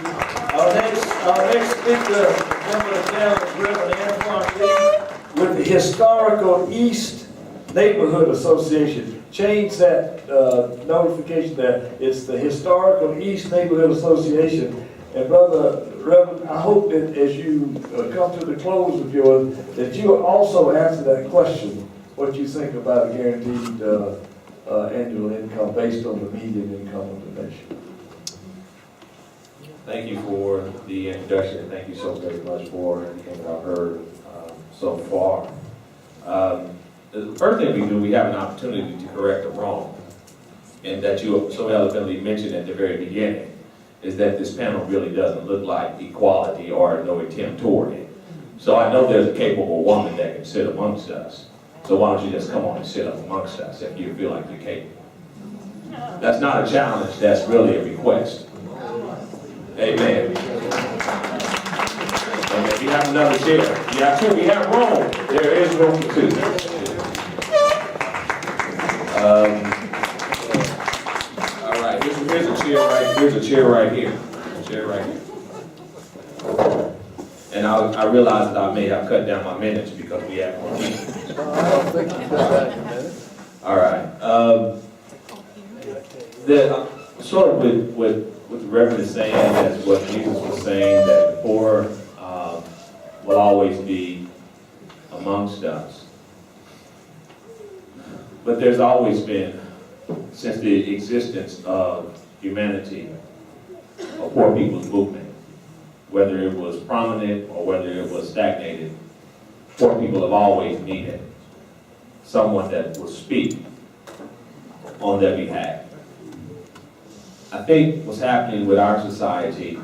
Our next speaker, member of the panel, Reverend Antoine Lee, with the Historical East Neighborhood Association. Change that notification that it's the Historical East Neighborhood Association. And Brother Reverend, I hope that as you come to the close of yours, that you will also answer that question, what you think about a guaranteed annual income based on the median income of the nation. Thank you for the introduction, and thank you so very much for everything that I've heard so far. The first thing we do, we have an opportunity to correct a wrong, and that you so eloquently mentioned at the very beginning, is that this panel really doesn't look like equality or no attempt toward it. So I know there's a capable woman that can sit amongst us. So why don't you just come on and sit up amongst us if you feel like you're capable. That's not a challenge, that's really a request. Amen. And if you have another chair, you have two, we have room. There is room for two. All right, here's a chair right, here's a chair right here. A chair right here. And I realize that I may have cut down my minutes because we have more people. I don't think you cut that in a minute. All right. Sort of with what the Reverend is saying, that's what Jesus was saying, that the poor will always be amongst us. But there's always been, since the existence of humanity, a poor people's movement. Whether it was prominent or whether it was stagnated, poor people have always needed someone that will speak on their behalf. I think what's happening with our society,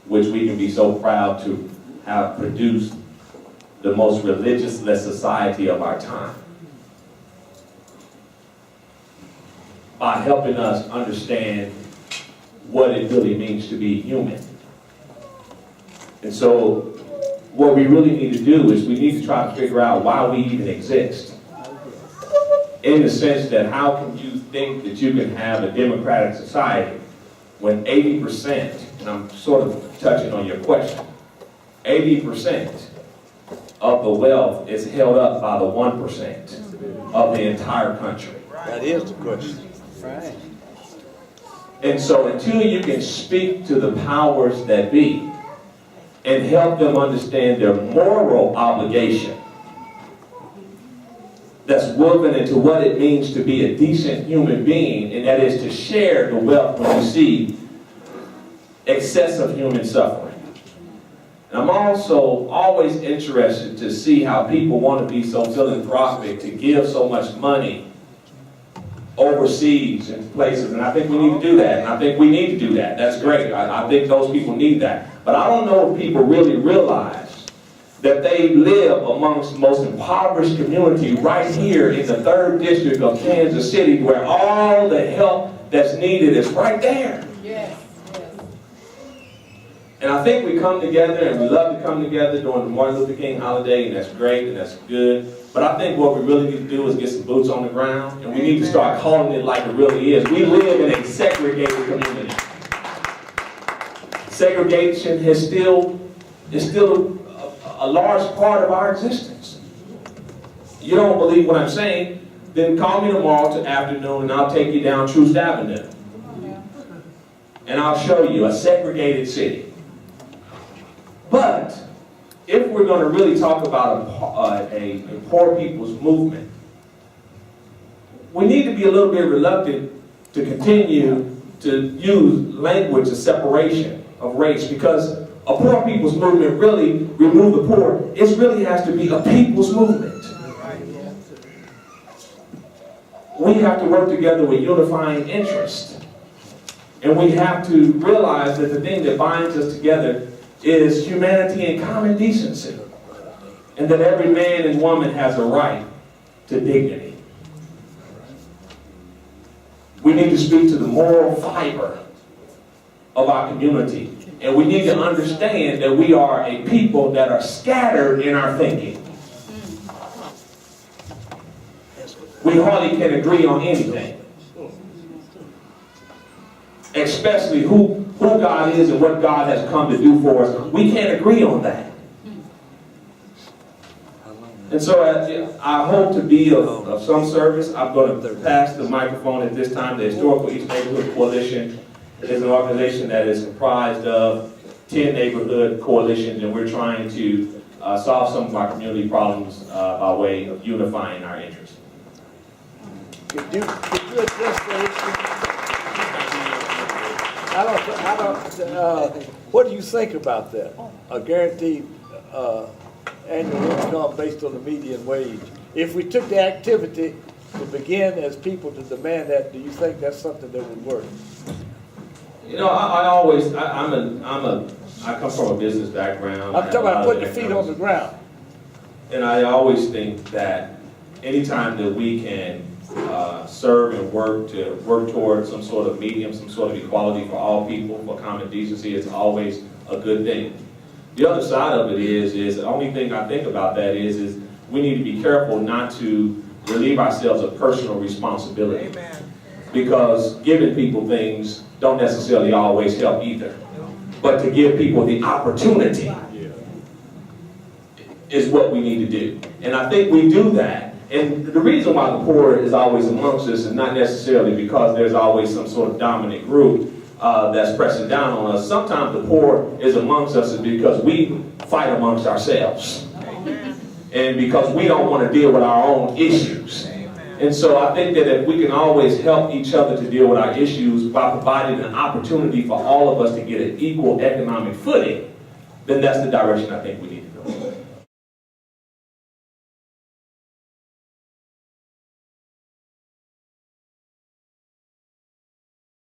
which we can be so proud to have produced the most religious-less society of our time, by helping us understand what it really means to be human. And so what we really need to do is we need to try to figure out why we even exist. In the sense that how can you think that you can have a democratic society when 80%, and I'm sort of touching on your question, 80% of the wealth is held up by the 1% of the entire country. That is the question. Right. And so until you can speak to the powers that be and help them understand their moral obligation that's woven into what it means to be a decent human being, and that is to share the wealth when you see excessive human suffering. And I'm also always interested to see how people want to be so philanthropic, to give so much money overseas and places, and I think we need to do that, and I think we need to do that. That's great. I think those people need that. But I don't know if people really realize that they live amongst the most impoverished community right here in the 3rd district of Kansas City, where all the help that's needed is right there. Yes. And I think we come together, and we love to come together during the Martin Luther King holiday, and that's great, and that's good. But I think what we really need to do is get some boots on the ground, and we need to start calling it like it really is. We live in a segregated community. Segregation is still a large part of our existence. You don't believe what I'm saying? Then call me tomorrow to afternoon, and I'll take you down Troost Avenue. And I'll show you a segregated city. But if we're going to really talk about a poor people's movement, we need to be a little bit reluctant to continue to use language of separation of race, because a poor people's movement really, remove the poor, it really has to be a people's movement. We have to work together with unifying interest. And we have to realize that the thing that binds us together is humanity and common decency. And that every man and woman has a right to dignity. We need to speak to the moral fiber of our community. And we need to understand that we are a people that are scattered in our thinking. We hardly can agree on anything. Especially who who God is and what God has come to do for us, we can't agree on that. And so I hope to be of some service. I'm going to pass the microphone at this time. The Historical East Neighborhood Coalition is an organization that is comprised of 10 neighborhood coalitions, and we're trying to solve some of our community problems by way of unifying our interests. Could you address the issue? What do you think about that? A guaranteed annual income based on the median wage. If we took the activity to begin as people to demand that, do you think that's something that would work? You know, I come from a business background. I'm talking about putting your feet on the ground. And I always think that anytime that we can serve and work towards some sort of medium, some sort of equality for all people, for common decency, it's always a good thing. The other side of it is the only thing I think about that is we need to be careful not to relieve ourselves of personal responsibility. Amen. Because giving people things don't necessarily always help either. But to give people the opportunity is what we need to do. And I think we do that. And the reason why the poor is always amongst us is not necessarily because there's always some sort of dominant group that's pressing down on us. Sometimes the poor is amongst us is because we fight amongst ourselves. Amen. And because we don't want to deal with our own issues. Amen. And so I think that if we can always help each other to deal with our issues by providing an opportunity for all of us to get an equal economic footing, then that's the direction I think we need to go.